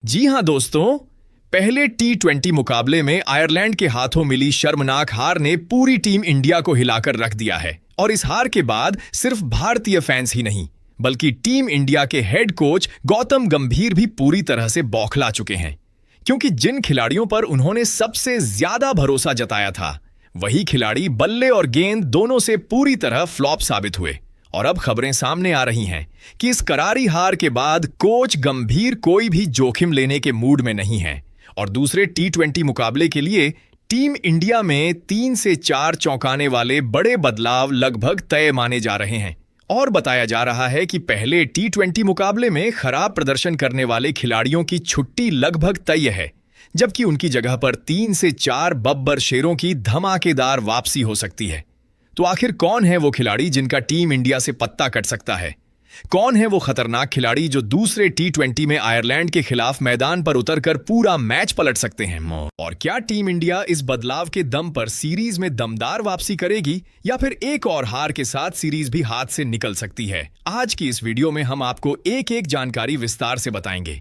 जी हां दोस्तों, पहले टी20 मुकाबले में आयरलैंड के हाथों मिली शर्मनाक हार ने पूरी टीम इंडिया को हिलाकर रख दिया है। और इस हार के बाद सिर्फ भारतीय फैंस ही नहीं बल्कि टीम इंडिया के हेड कोच गौतम गंभीर भी पूरी तरह से बौखला चुके हैं, क्योंकि जिन खिलाड़ियों पर उन्होंने सबसे ज्यादा भरोसा जताया था वही खिलाड़ी बल्ले और गेंद दोनों से पूरी तरह फ्लॉप साबित हुए। और अब खबरें सामने आ रही हैं कि इस करारी हार के बाद कोच गंभीर कोई भी जोखिम लेने के मूड में नहीं है और दूसरे टी20 मुकाबले के लिए टीम इंडिया में 3 से 4 चौंकाने वाले बड़े बदलाव लगभग तय माने जा रहे हैं। और बताया जा रहा है कि पहले टी20 मुकाबले में खराब प्रदर्शन करने वाले खिलाड़ियों की छुट्टी लगभग तय है, जबकि उनकी जगह पर 3 से 4 बब्बर शेरों की धमाकेदार वापसी हो सकती है। तो आखिर कौन है वो खिलाड़ी जिनका टीम इंडिया से पत्ता कट सकता है? कौन है वो खतरनाक खिलाड़ी जो दूसरे टी20 में आयरलैंड के खिलाफ मैदान पर उतरकर पूरा मैच पलट सकते हैं? और क्या टीम इंडिया इस बदलाव के दम पर सीरीज में दमदार वापसी करेगी या फिर एक और हार के साथ सीरीज भी हाथ से निकल सकती है? आज की इस वीडियो में हम आपको एक एक जानकारी विस्तार से बताएंगे।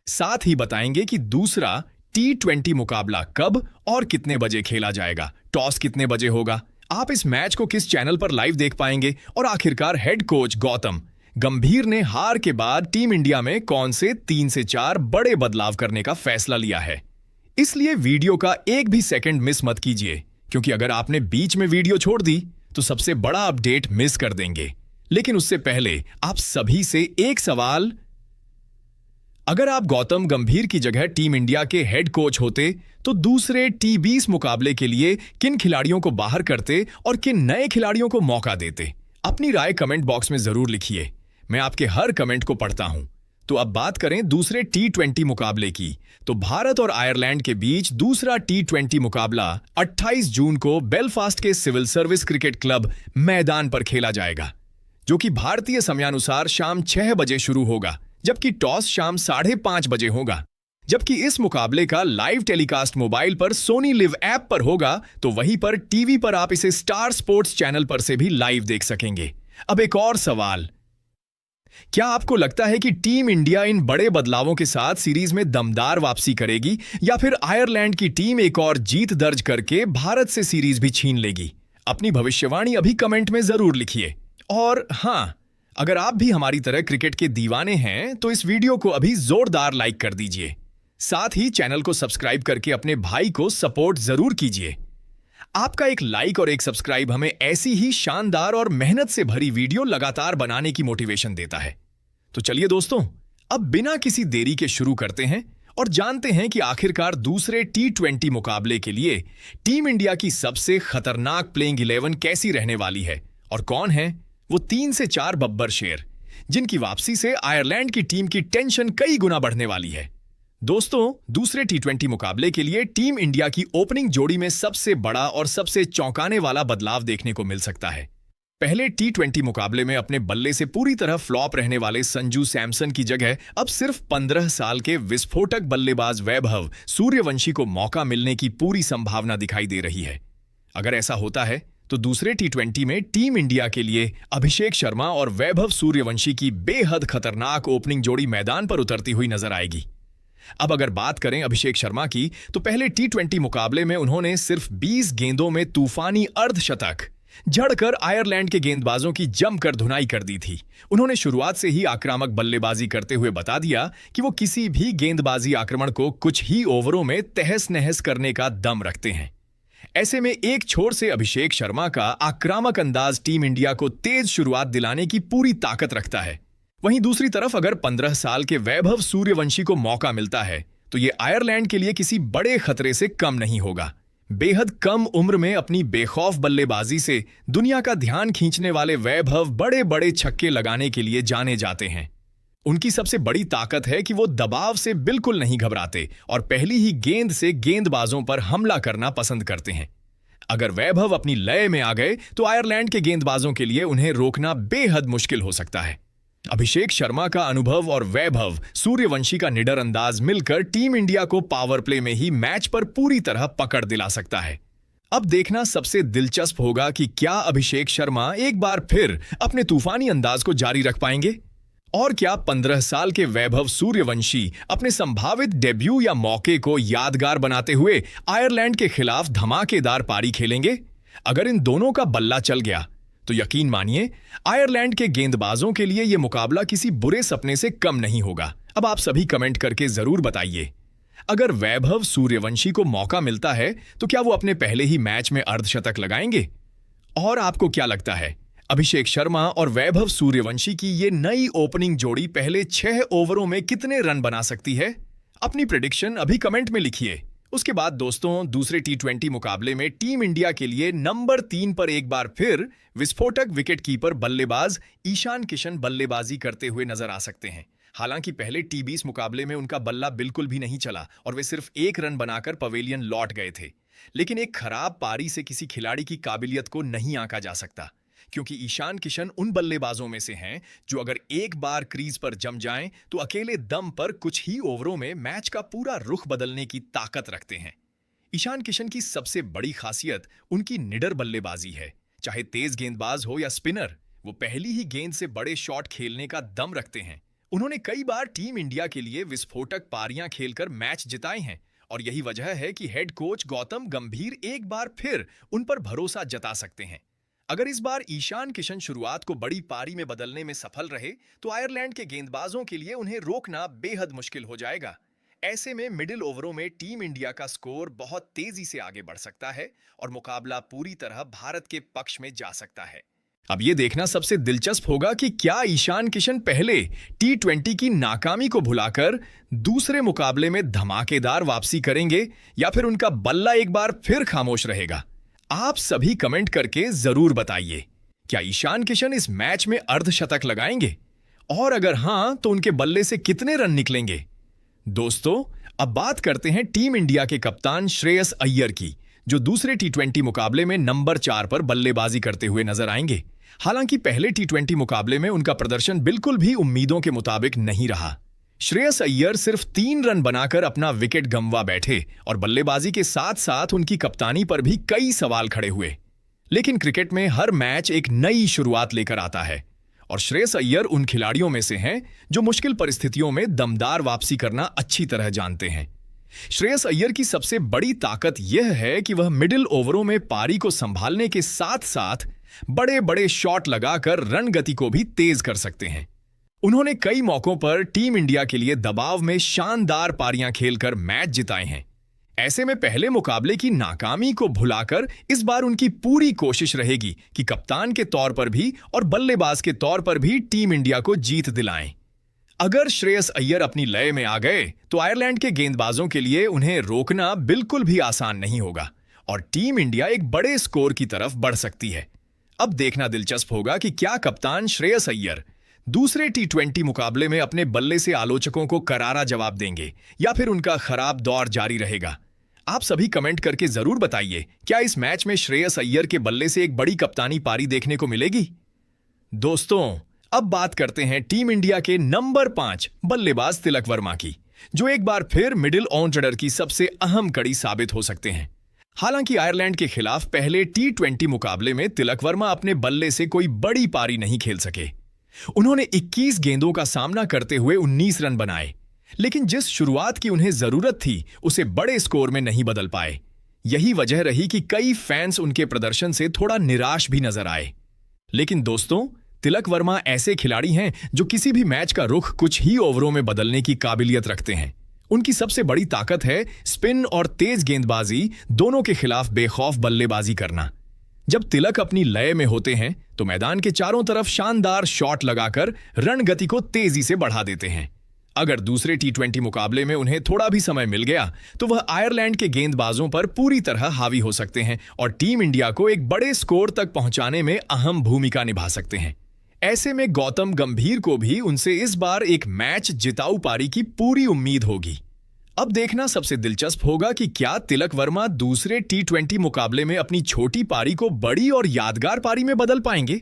साथ ही बताएंगे कि दूसरा टी20 मुकाबला कब और कितने बजे खेला जाएगा, टॉस कितने बजे होगा, आप इस मैच को किस चैनल पर लाइव देख पाएंगे और आखिरकार हेड कोच गौतम गंभीर ने हार के बाद टीम इंडिया में कौन से 3 से 4 बड़े बदलाव करने का फैसला लिया है। इसलिए वीडियो का एक भी सेकंड मिस मत कीजिए, क्योंकि अगर आपने बीच में वीडियो छोड़ दी तो सबसे बड़ा अपडेट मिस कर देंगे। लेकिन उससे पहले आप सभी से एक सवाल, अगर आप गौतम गंभीर की जगह टीम इंडिया के हेड कोच होते तो दूसरे टी20 मुकाबले के लिए किन खिलाड़ियों को बाहर करते और किन नए खिलाड़ियों को मौका देते? अपनी राय कमेंट बॉक्स में जरूर लिखिए, मैं आपके हर कमेंट को पढ़ता हूं। तो अब बात करें दूसरे टी20 मुकाबले की, तो भारत और आयरलैंड के बीच दूसरा टी20 मुकाबला 28 जून को बेलफास्ट के सिविल सर्विस क्रिकेट क्लब मैदान पर खेला जाएगा, जो कि भारतीय समयानुसार शाम 6 बजे शुरू होगा, जबकि टॉस शाम 5:30 बजे होगा। जबकि इस मुकाबले का लाइव टेलीकास्ट मोबाइल पर सोनी लिव ऐप पर होगा, तो वहीं पर टीवी पर आप इसे स्टार स्पोर्ट्स चैनल पर से भी लाइव देख सकेंगे। अब एक और सवाल, क्या आपको लगता है कि टीम इंडिया इन बड़े बदलावों के साथ सीरीज में दमदार वापसी करेगी या फिर आयरलैंड की टीम एक और जीत दर्ज करके भारत से सीरीज भी छीन लेगी? अपनी भविष्यवाणी अभी कमेंट में जरूर लिखिए। और हां, अगर आप भी हमारी तरह क्रिकेट के दीवाने हैं तो इस वीडियो को अभी जोरदार लाइक कर दीजिए। साथ ही चैनल को सब्सक्राइब करके अपने भाई को सपोर्ट जरूर कीजिए। आपका एक लाइक और एक सब्सक्राइब हमें ऐसी ही शानदार और मेहनत से भरी वीडियो लगातार बनाने की मोटिवेशन देता है। तो चलिए दोस्तों, अब बिना किसी देरी के शुरू करते हैं और जानते हैं कि आखिरकार दूसरे टी20 मुकाबले के लिए टीम इंडिया की सबसे खतरनाक प्लेइंग 11 कैसी रहने वाली है और कौन है वो 3 से 4 बब्बर शेर जिनकी वापसी से आयरलैंड की टीम की टेंशन कई गुना बढ़ने वाली है। दोस्तों, दूसरे टी20 मुकाबले के लिए टीम इंडिया की ओपनिंग जोड़ी में सबसे बड़ा और सबसे चौंकाने वाला बदलाव देखने को मिल सकता है। पहले टी20 मुकाबले में अपने बल्ले से पूरी तरह फ्लॉप रहने वाले संजू सैमसन की जगह अब सिर्फ 15 साल के विस्फोटक बल्लेबाज वैभव सूर्यवंशी को मौका मिलने की पूरी संभावना दिखाई दे रही है। अगर ऐसा होता है तो दूसरे टी20 में टीम इंडिया के लिए अभिषेक शर्मा और वैभव सूर्यवंशी की बेहद खतरनाक ओपनिंग जोड़ी मैदान पर उतरती हुई नजर आएगी। अब अगर बात करें अभिषेक शर्मा की, तो पहले टी20 मुकाबले में उन्होंने सिर्फ 20 गेंदों में तूफानी अर्धशतक जड़कर आयरलैंड के गेंदबाजों की जमकर धुनाई कर दी थी। उन्होंने शुरुआत से ही आक्रामक बल्लेबाजी करते हुए बता दिया कि वो किसी भी गेंदबाजी आक्रमण को कुछ ही ओवरों में तहस नहस करने का दम रखते हैं। ऐसे में एक छोर से अभिषेक शर्मा का आक्रामक अंदाज टीम इंडिया को तेज शुरुआत दिलाने की पूरी ताकत रखता है। वहीं दूसरी तरफ अगर 15 साल के वैभव सूर्यवंशी को मौका मिलता है तो ये आयरलैंड के लिए किसी बड़े खतरे से कम नहीं होगा। बेहद कम उम्र में अपनी बेखौफ बल्लेबाजी से दुनिया का ध्यान खींचने वाले वैभव बड़े बड़े छक्के लगाने के लिए जाने जाते हैं। उनकी सबसे बड़ी ताकत है कि वो दबाव से बिल्कुल नहीं घबराते और पहली ही गेंद से गेंदबाजों पर हमला करना पसंद करते हैं। अगर वैभव अपनी लय में आ गए तो आयरलैंड के गेंदबाजों के लिए उन्हें रोकना बेहद मुश्किल हो सकता है। अभिषेक शर्मा का अनुभव और वैभव सूर्यवंशी का निडर अंदाज मिलकर टीम इंडिया को पावर प्ले में ही मैच पर पूरी तरह पकड़ दिला सकता है। अब देखना सबसे दिलचस्प होगा कि क्या अभिषेक शर्मा एक बार फिर अपने तूफानी अंदाज को जारी रख पाएंगे और क्या 15 साल के वैभव सूर्यवंशी अपने संभावित डेब्यू या मौके को यादगार बनाते हुए आयरलैंड के खिलाफ धमाकेदार पारी खेलेंगे? अगर इन दोनों का बल्ला चल गया तो यकीन मानिए आयरलैंड के गेंदबाजों के लिए यह मुकाबला किसी बुरे सपने से कम नहीं होगा। अब आप सभी कमेंट करके जरूर बताइए, अगर वैभव सूर्यवंशी को मौका मिलता है तो क्या वो अपने पहले ही मैच में अर्धशतक लगाएंगे? और आपको क्या लगता है, अभिषेक शर्मा और वैभव सूर्यवंशी की ये नई ओपनिंग जोड़ी पहले 6 ओवरों में कितने रन बना सकती है? अपनी प्रेडिक्शन अभी कमेंट में लिखिए। उसके बाद दोस्तों, दूसरे T20 मुकाबले में टीम इंडिया के लिए नंबर 3 पर एक बार फिर विस्फोटक विकेटकीपर बल्लेबाज ईशान किशन बल्लेबाजी करते हुए नजर आ सकते हैं। हालांकि पहले T20 मुकाबले में उनका बल्ला बिल्कुल भी नहीं चला और वे सिर्फ 1 रन बनाकर पवेलियन लौट गए थे। लेकिन एक खराब पारी से किसी खिलाड़ी की काबिलियत को नहीं आंका जा सकता, क्योंकि ईशान किशन उन बल्लेबाजों में से हैं जो अगर एक बार क्रीज पर जम जाएं तो अकेले दम पर कुछ ही ओवरों में मैच का पूरा रुख बदलने की ताकत रखते हैं। ईशान किशन की सबसे बड़ी खासियत उनकी निडर बल्लेबाजी है। चाहे तेज गेंदबाज हो या स्पिनर, वो पहली ही गेंद से बड़े शॉट खेलने का दम रखते हैं। उन्होंने कई बार टीम इंडिया के लिए विस्फोटक पारियां खेलकर मैच जिताए हैं और यही वजह है कि हेड कोच गौतम गंभीर एक बार फिर उन पर भरोसा जता सकते हैं। अगर इस बार ईशान किशन शुरुआत को बड़ी पारी में बदलने में सफल रहे तो आयरलैंड के गेंदबाजों के लिए उन्हें रोकना बेहद मुश्किल हो जाएगा। ऐसे में मिडिल ओवरों में टीम इंडिया का स्कोर बहुत तेजी से आगे बढ़ सकता है और मुकाबला पूरी तरह भारत के पक्ष में जा सकता है। अब यह देखना सबसे दिलचस्प होगा कि क्या ईशान किशन पहले T20 की नाकामी को भुलाकर दूसरे मुकाबले में धमाकेदार वापसी करेंगे या फिर उनका बल्ला एक बार फिर खामोश रहेगा। आप सभी कमेंट करके जरूर बताइए, क्या ईशान किशन इस मैच में अर्धशतक लगाएंगे और अगर हां तो उनके बल्ले से कितने रन निकलेंगे? दोस्तों, अब बात करते हैं टीम इंडिया के कप्तान श्रेयस अय्यर की, जो दूसरे T20 मुकाबले में नंबर 4 पर बल्लेबाजी करते हुए नजर आएंगे। हालांकि पहले T20 मुकाबले में उनका प्रदर्शन बिल्कुल भी उम्मीदों के मुताबिक नहीं रहा। श्रेयस अय्यर सिर्फ 3 रन बनाकर अपना विकेट गंवा बैठे और बल्लेबाजी के साथ साथ उनकी कप्तानी पर भी कई सवाल खड़े हुए। लेकिन क्रिकेट में हर मैच एक नई शुरुआत लेकर आता है और श्रेयस अय्यर उन खिलाड़ियों में से हैं जो मुश्किल परिस्थितियों में दमदार वापसी करना अच्छी तरह जानते हैं। श्रेयस अय्यर की सबसे बड़ी ताकत यह है कि वह मिडिल ओवरों में पारी को संभालने के साथ साथ बड़े बड़े शॉट लगाकर रन गति को भी तेज कर सकते हैं। उन्होंने कई मौकों पर टीम इंडिया के लिए दबाव में शानदार पारियां खेलकर मैच जिताए हैं। ऐसे में पहले मुकाबले की नाकामी को भुलाकर इस बार उनकी पूरी कोशिश रहेगी कि कप्तान के तौर पर भी और बल्लेबाज के तौर पर भी टीम इंडिया को जीत दिलाएं। अगर श्रेयस अय्यर अपनी लय में आ गए तो आयरलैंड के गेंदबाजों के लिए उन्हें रोकना बिल्कुल भी आसान नहीं होगा और टीम इंडिया एक बड़े स्कोर की तरफ बढ़ सकती है। अब देखना दिलचस्प होगा कि क्या कप्तान श्रेयस अय्यर दूसरे T20 मुकाबले में अपने बल्ले से आलोचकों को करारा जवाब देंगे या फिर उनका खराब दौर जारी रहेगा। आप सभी कमेंट करके जरूर बताइए, क्या इस मैच में श्रेयस अय्यर के बल्ले से एक बड़ी कप्तानी पारी देखने को मिलेगी? दोस्तों, अब बात करते हैं टीम इंडिया के नंबर 5 बल्लेबाज तिलक वर्मा की, जो एक बार फिर मिडिल ऑर्डर की सबसे अहम कड़ी साबित हो सकते हैं। हालांकि आयरलैंड के खिलाफ पहले T20 मुकाबले में तिलक वर्मा अपने बल्ले से कोई बड़ी पारी नहीं खेल सके। उन्होंने 21 गेंदों का सामना करते हुए 19 रन बनाए, लेकिन जिस शुरुआत की उन्हें जरूरत थी उसे बड़े स्कोर में नहीं बदल पाए। यही वजह रही कि कई फैंस उनके प्रदर्शन से थोड़ा निराश भी नजर आए। लेकिन दोस्तों, तिलक वर्मा ऐसे खिलाड़ी हैं जो किसी भी मैच का रुख कुछ ही ओवरों में बदलने की काबिलियत रखते हैं। उनकी सबसे बड़ी ताकत है स्पिन और तेज गेंदबाजी दोनों के खिलाफ बेखौफ बल्लेबाजी करना। जब तिलक अपनी लय में होते हैं तो मैदान के चारों तरफ शानदार शॉट लगाकर रन गति को तेजी से बढ़ा देते हैं। अगर दूसरे T20 मुकाबले में उन्हें थोड़ा भी समय मिल गया तो वह आयरलैंड के गेंदबाजों पर पूरी तरह हावी हो सकते हैं और टीम इंडिया को एक बड़े स्कोर तक पहुंचाने में अहम भूमिका निभा सकते हैं। ऐसे में गौतम गंभीर को भी उनसे इस बार एक मैच जिताऊ पारी की पूरी उम्मीद होगी। अब देखना सबसे दिलचस्प होगा कि क्या तिलक वर्मा दूसरे T20 मुकाबले में अपनी छोटी पारी को बड़ी और यादगार पारी में बदल पाएंगे?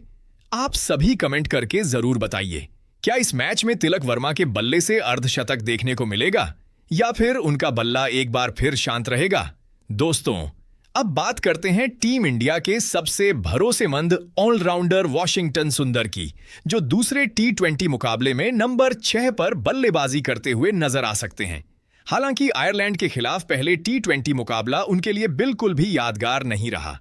आप सभी कमेंट करके जरूर बताइए, क्या इस मैच में तिलक वर्मा के बल्ले से अर्धशतक देखने को मिलेगा या फिर उनका बल्ला एक बार फिर शांत रहेगा? दोस्तों, अब बात करते हैं टीम इंडिया के सबसे भरोसेमंद ऑलराउंडर वाशिंगटन सुंदर की, जो दूसरे टी20 मुकाबले में नंबर 6 पर बल्लेबाजी करते हुए नजर आ सकते हैं। हालांकि आयरलैंड के खिलाफ पहले टी20 मुकाबला उनके लिए बिल्कुल भी यादगार नहीं रहा।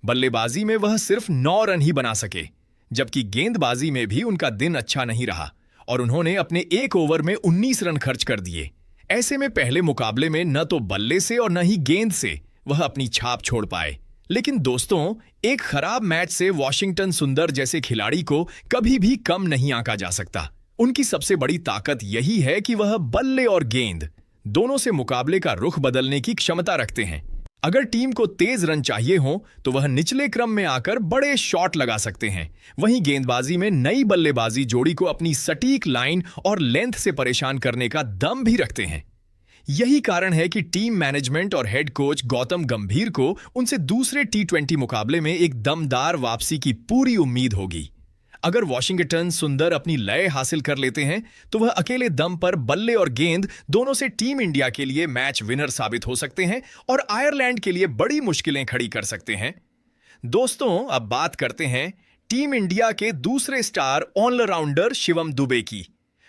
बल्लेबाजी में वह सिर्फ 9 रन ही बना सके, जबकि गेंदबाजी में भी उनका दिन अच्छा नहीं रहा और उन्होंने अपने एक ओवर में 19 रन खर्च कर दिए। ऐसे में पहले मुकाबले में न तो बल्ले से और न ही गेंद से वह अपनी छाप छोड़ पाए। लेकिन दोस्तों, एक खराब मैच से वॉशिंगटन सुंदर जैसे खिलाड़ी को कभी भी कम नहीं आंका जा सकता। उनकी सबसे बड़ी ताकत यही है कि वह बल्ले और गेंद दोनों से मुकाबले का रुख बदलने की क्षमता रखते हैं। अगर टीम को तेज रन चाहिए हो तो वह निचले क्रम में आकर बड़े शॉट लगा सकते हैं। वहीं गेंदबाजी में नई बल्लेबाजी जोड़ी को अपनी सटीक लाइन और लेंथ से परेशान करने का दम भी रखते हैं। यही कारण है कि टीम मैनेजमेंट और हेड कोच गौतम गंभीर को उनसे दूसरे टी20 मुकाबले में एक दमदार वापसी की पूरी उम्मीद होगी। अगर वॉशिंगटन सुंदर अपनी लय हासिल कर लेते हैं तो वह अकेले दम पर बल्ले और गेंद दोनों से टीम इंडिया के लिए मैच विनर साबित हो सकते हैं और आयरलैंड के लिए बड़ी मुश्किलें खड़ी कर सकते हैं। दोस्तों, अब बात करते हैं टीम इंडिया के दूसरे स्टार ऑलराउंडर शिवम दुबे की,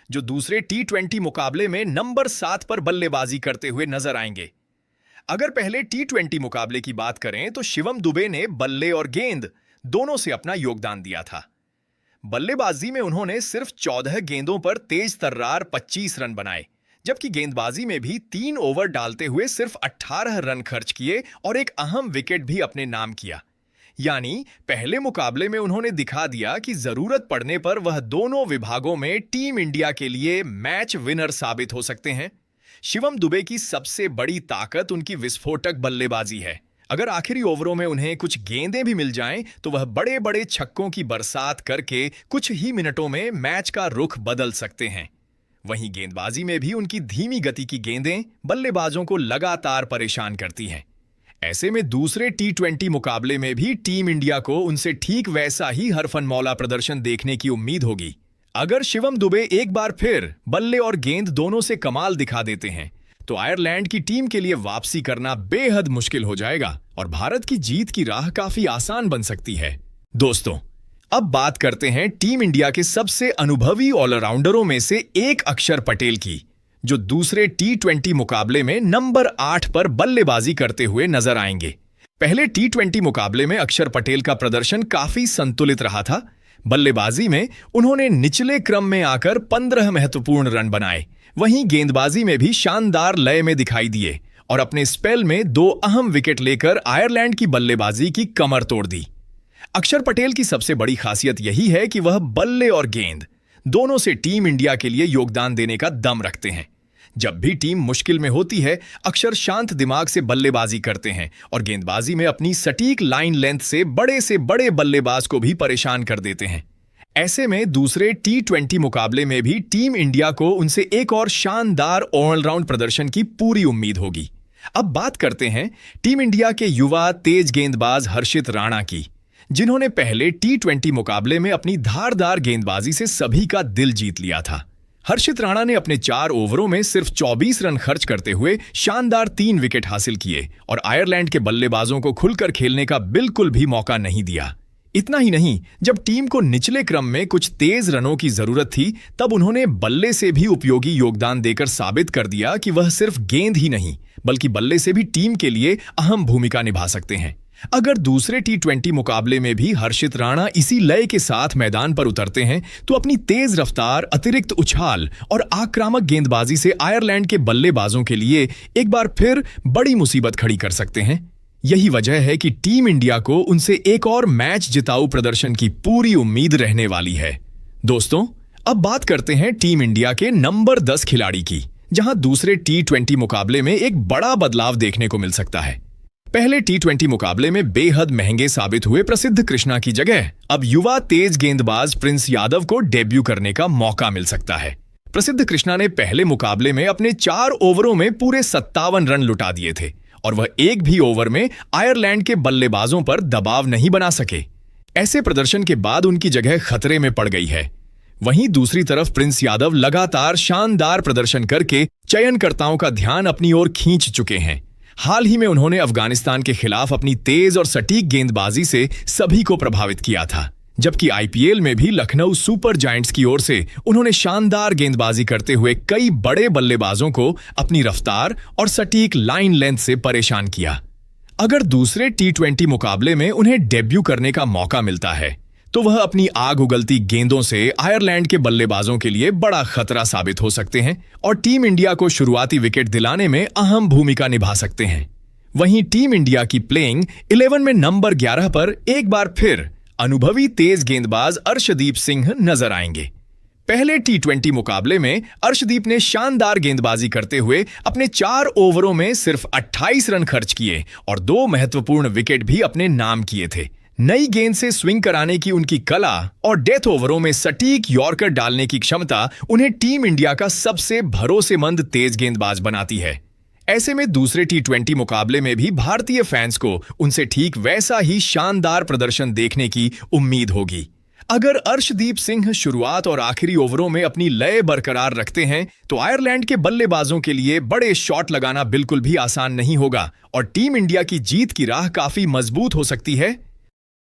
जो दूसरे टी20 मुकाबले में नंबर 7 पर बल्लेबाजी करते हुए नजर आएंगे। अगर पहले टी20 मुकाबले की बात करें तो शिवम दुबे ने बल्ले और गेंद दोनों से अपना योगदान दिया था। बल्लेबाजी में उन्होंने सिर्फ 14 गेंदों पर तेज तर्रार 25 रन बनाए, जबकि गेंदबाजी में भी 3 ओवर डालते हुए सिर्फ 18 रन खर्च किए और एक अहम विकेट भी अपने नाम किया। यानी पहले मुकाबले में उन्होंने दिखा दिया कि जरूरत पड़ने पर वह दोनों विभागों में टीम इंडिया के लिए मैच विनर साबित हो सकते हैं। शिवम दुबे की सबसे बड़ी ताकत उनकी विस्फोटक बल्लेबाजी है। अगर आखिरी ओवरों में उन्हें कुछ गेंदें भी मिल जाएं तो वह बड़े बड़े छक्कों की बरसात करके कुछ ही मिनटों में मैच का रुख बदल सकते हैं। वहीं गेंदबाजी में भी उनकी धीमी गति की गेंदें बल्लेबाजों को लगातार परेशान करती हैं। ऐसे में दूसरे टी20 मुकाबले में भी टीम इंडिया को उनसे ठीक वैसा ही हरफनमौला प्रदर्शन देखने की उम्मीद होगी। अगर शिवम दुबे एक बार फिर बल्ले और गेंद दोनों से कमाल दिखा देते हैं तो आयरलैंड की टीम के लिए वापसी करना बेहद मुश्किल हो जाएगा और भारत की जीत की राह काफी आसान बन सकती है। दोस्तों, अब बात करते हैं टीम इंडिया के सबसे अनुभवी ऑलराउंडरों में से एक अक्षर पटेल की, जो दूसरे टी20 मुकाबले में नंबर 8 पर बल्लेबाजी करते हुए नजर आएंगे। पहले टी20 मुकाबले में अक्षर पटेल का प्रदर्शन काफी संतुलित रहा था। बल्लेबाजी में उन्होंने निचले क्रम में आकर 15 महत्वपूर्ण रन बनाए, वहीं गेंदबाजी में भी शानदार लय में दिखाई दिए और अपने स्पेल में 2 अहम विकेट लेकर आयरलैंड की बल्लेबाजी की कमर तोड़ दी। अक्षर पटेल की सबसे बड़ी खासियत यही है कि वह बल्ले और गेंद दोनों से टीम इंडिया के लिए योगदान देने का दम रखते हैं। जब भी टीम मुश्किल में होती है, अक्षर शांत दिमाग से बल्लेबाजी करते हैं और गेंदबाजी में अपनी सटीक लाइन लेंथ से बड़े बल्लेबाज को भी परेशान कर देते हैं। ऐसे में दूसरे टी20 मुकाबले में भी टीम इंडिया को उनसे एक और शानदार ऑलराउंड प्रदर्शन की पूरी उम्मीद होगी। अब बात करते हैं टीम इंडिया के युवा तेज गेंदबाज हर्षित राणा की, जिन्होंने पहले टी20 मुकाबले में अपनी धारदार गेंदबाजी से सभी का दिल जीत लिया था। हर्षित राणा ने अपने 4 ओवरों में सिर्फ 24 रन खर्च करते हुए शानदार 3 विकेट हासिल किए और आयरलैंड के बल्लेबाजों को खुलकर खेलने का बिल्कुल भी मौका नहीं दिया। इतना ही नहीं, जब टीम को निचले क्रम में कुछ तेज रनों की जरूरत थी, तब उन्होंने बल्ले से भी उपयोगी योगदान देकर साबित कर दिया कि वह सिर्फ गेंद ही नहीं बल्कि बल्ले से भी टीम के लिए अहम भूमिका निभा सकते हैं। अगर दूसरे टी20 मुकाबले में भी हर्षित राणा इसी लय के साथ मैदान पर उतरते हैं तो अपनी तेज रफ्तार, अतिरिक्त उछाल और आक्रामक गेंदबाजी से आयरलैंड के बल्लेबाजों के लिए एक बार फिर बड़ी मुसीबत खड़ी कर सकते हैं। यही वजह है कि टीम इंडिया को उनसे एक और मैच जिताऊ प्रदर्शन की पूरी उम्मीद रहने वाली है। दोस्तों, अब बात करते हैं टीम इंडिया के नंबर 10 खिलाड़ी की, जहां दूसरे टी20 मुकाबले में एक बड़ा बदलाव देखने को मिल सकता है। पहले टी20 मुकाबले में बेहद महंगे साबित हुए प्रसिद्ध कृष्णा की जगह अब युवा तेज गेंदबाज प्रिंस यादव को डेब्यू करने का मौका मिल सकता है। प्रसिद्ध कृष्णा ने पहले मुकाबले में अपने 4 ओवरों में पूरे 57 रन लुटा दिए थे और वह एक भी ओवर में आयरलैंड के बल्लेबाजों पर दबाव नहीं बना सके। ऐसे प्रदर्शन के बाद उनकी जगह खतरे में पड़ गई है। वहीं दूसरी तरफ प्रिंस यादव लगातार शानदार प्रदर्शन करके चयनकर्ताओं का ध्यान अपनी ओर खींच चुके हैं। हाल ही में उन्होंने अफगानिस्तान के खिलाफ अपनी तेज और सटीक गेंदबाजी से सभी को प्रभावित किया था, जबकि आईपीएल में भी लखनऊ सुपर जायंट्स की ओर से उन्होंने शानदार गेंदबाजी करते हुए कई बड़े बल्लेबाजों को अपनी रफ्तार और सटीक लाइन लेंथ से परेशान किया। अगर दूसरे टी20 मुकाबले में उन्हें डेब्यू करने का मौका मिलता है तो वह अपनी आग उगलती गेंदों से आयरलैंड के बल्लेबाजों के लिए बड़ा खतरा साबित हो सकते हैं और टीम इंडिया को शुरुआती विकेट दिलाने में अहम भूमिका निभा सकते हैं। वहीं टीम इंडिया की प्लेइंग 11 में नंबर 11 पर एक बार फिर अनुभवी तेज गेंदबाज अर्शदीप सिंह नजर आएंगे। पहले टी20 मुकाबले में अर्शदीप ने शानदार गेंदबाजी करते हुए अपने 4 ओवरों में सिर्फ 28 रन खर्च किए और 2 महत्वपूर्ण विकेट भी अपने नाम किए थे। नई गेंद से स्विंग कराने की उनकी कला और डेथ ओवरों में सटीक यॉर्कर डालने की क्षमता उन्हें टीम इंडिया का सबसे भरोसेमंद तेज गेंदबाज बनाती है। ऐसे में दूसरे टी20 मुकाबले में भी भारतीय फैंस को उनसे ठीक वैसा ही शानदार प्रदर्शन देखने की उम्मीद होगी। अगर अर्शदीप सिंह शुरुआत और आखिरी ओवरों में अपनी लय बरकरार रखते हैं तो आयरलैंड के बल्लेबाजों के लिए बड़े शॉट लगाना बिल्कुल भी आसान नहीं होगा और टीम इंडिया की जीत की राह काफी मजबूत हो सकती है।